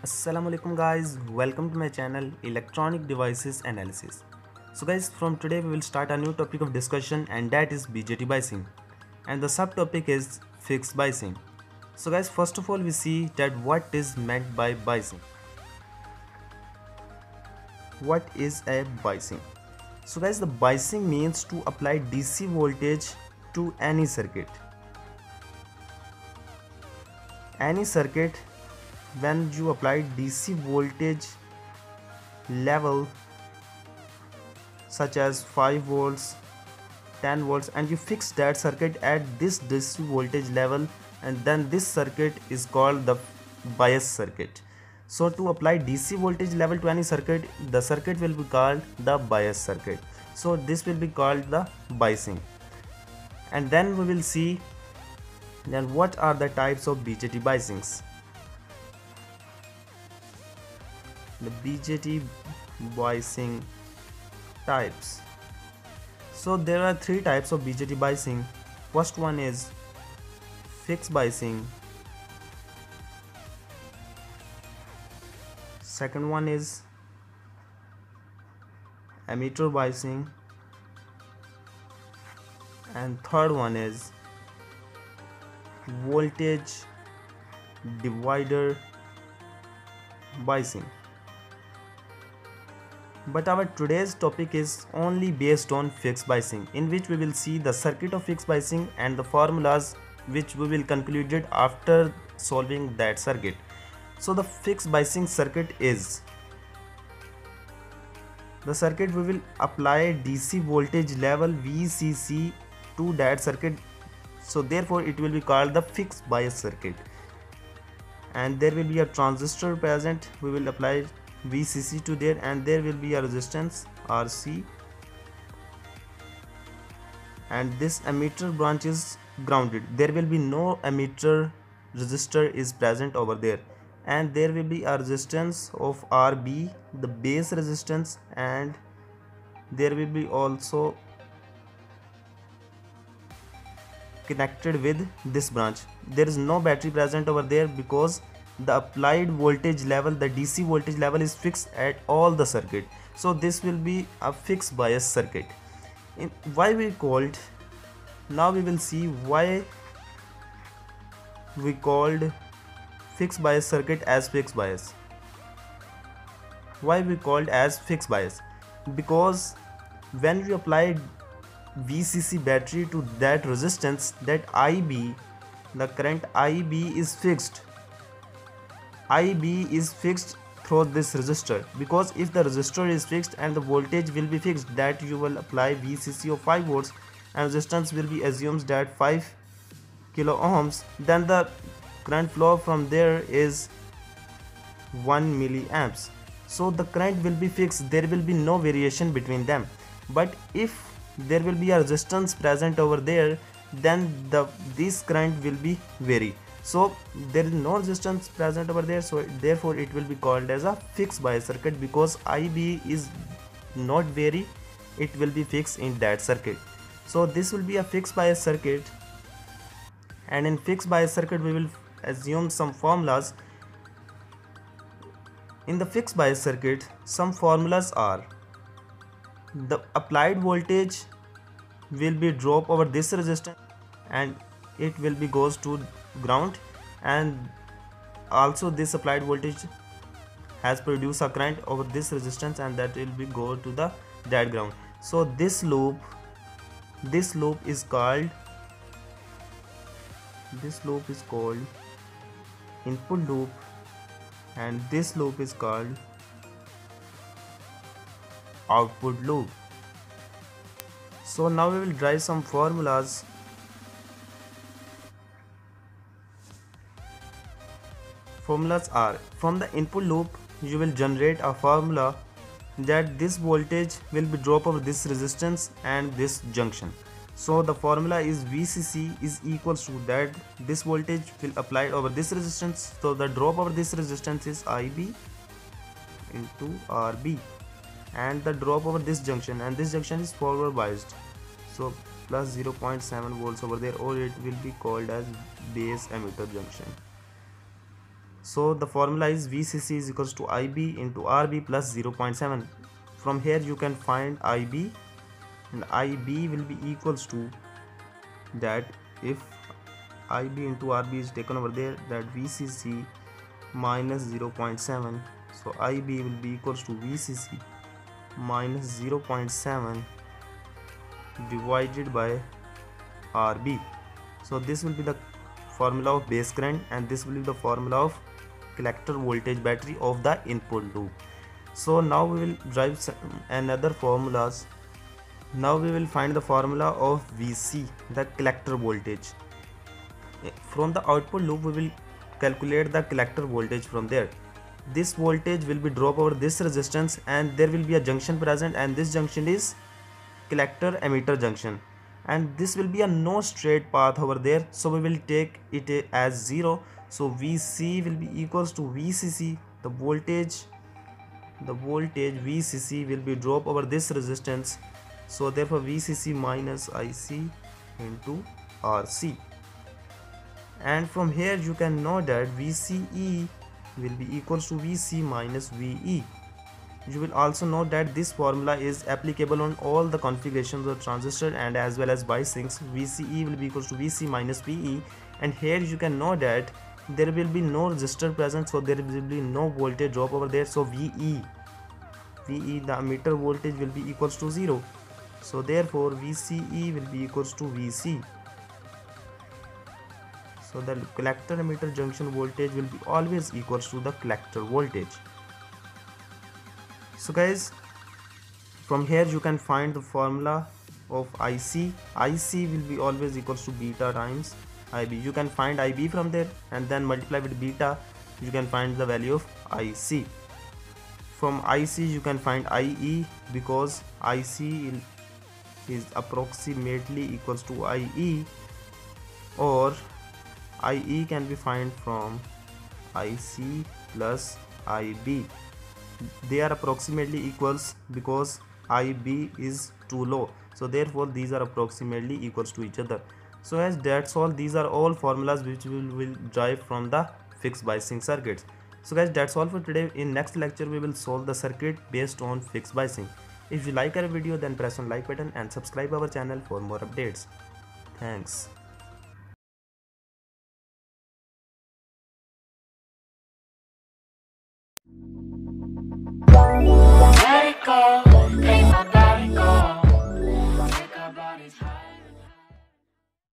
Assalamualaikum guys, welcome to my channel Electronic Devices Analysis. So guys, from today we will start a new topic of discussion, and that is BJT biasing, and the subtopic is fixed biasing. So guys, first of all we see that what is meant by biasing. What is a biasing? So guys, the biasing means to apply DC voltage to any circuit. Any circuit, when you apply DC voltage level such as 5 volts, 10 volts, and you fix that circuit at this DC voltage level, and then this circuit is called the bias circuit. So to apply DC voltage level to any circuit, the circuit will be called the bias circuit. So this will be called the biasing. And then we will see then what are the types of BJT biasings. The BJT biasing types. So there are three types of BJT biasing. First one is fixed biasing. Second one is emitter biasing. And third one is voltage divider biasing. But our today's topic is only based on fixed biasing, in which we will see the circuit of fixed biasing and the formulas which we will conclude it after solving that circuit. So the fixed biasing circuit is the circuit we will apply DC voltage level VCC to that circuit. So therefore it will be called the fixed bias circuit, and there will be a transistor present. We will apply VCC to there, and there will be a resistance RC, and this emitter branch is grounded. There will be no emitter resistor is present over there, and there will be a resistance of RB, the base resistance, and there will be also connected with this branch. There is no battery present over there because the applied voltage level, the DC voltage level, is fixed at all the circuit. So this will be a fixed bias circuit. Why we called, now we will see why we called fixed bias circuit as fixed bias. Why we called as fixed bias? Because when we apply VCC battery to that resistance, that IB, the current IB is fixed. IB is fixed through this resistor, because if the resistor is fixed and the voltage will be fixed, that you will apply VCC of 5 volts and resistance will be assumed that 5 kilo ohms, then the current flow from there is 1 milliamps. So the current will be fixed, there will be no variation between them. But if there will be a resistance present over there, then this current will be vary. So there is no resistance present over there, so therefore it will be called as a fixed bias circuit, because IB is not vary, it will be fixed in that circuit. So this will be a fixed bias circuit, and in fixed bias circuit we will assume some formulas. In the fixed bias circuit, some formulas are: the applied voltage will be drop over this resistance and it will be goes to ground, and also this applied voltage has produced a current over this resistance, and that will be go to the that ground. So this loop is called input loop, and this loop is called output loop. So now we will derive some formulas. Formulas are: from the input loop you will generate a formula that this voltage will be drop over this resistance and this junction. So the formula is VCC is equals to that this voltage will apply over this resistance, so the drop over this resistance is IB into RB, and the drop over this junction, and this junction is forward biased, so plus 0.7 volts over there, or it will be called as base emitter junction. So the formula is VCC is equals to IB into RB plus 0.7. From here you can find IB, and IB will be equals to that, if IB into RB is taken over there, that VCC minus 0.7. so IB will be equals to VCC minus 0.7 divided by RB. So this will be the formula of base current, and this will be the formula of collector voltage battery of the input loop. So now we will drive another formulas. Now we will find the formula of VC, the collector voltage. From the output loop we will calculate the collector voltage from there. This voltage will be drop over this resistance, and there will be a junction present, and this junction is collector emitter junction, and this will be a no straight path over there, so we will take it as 0. So VC will be equals to VCC, the voltage VCC will be drop over this resistance, so therefore VCC minus IC into RC. And from here you can know that VCE will be equals to VC minus VE. You will also know that this formula is applicable on all the configurations of transistor and as well as biases. VCE will be equals to VC minus VE, and here you can know that there will be no resistor present, so there will be no voltage drop over there. So VE, the emitter voltage will be equals to 0. So therefore VCE will be equals to VC. So the collector emitter junction voltage will be always equals to the collector voltage. So guys, from here you can find the formula of IC. IC will be always equals to beta times IB. You can find IB from there and then multiply with beta, you can find the value of IC. From IC you can find IE, because IC is approximately equals to IE, or IE can be found from IC plus IB. They are approximately equals because IB is too low, so therefore these are approximately equals to each other. So as that's all, these are all formulas which we will derive from the fixed biasing circuits. So guys, that's all for today. In next lecture we will solve the circuit based on fixed biasing. If you like our video, then press on like button and subscribe our channel for more updates. Thanks.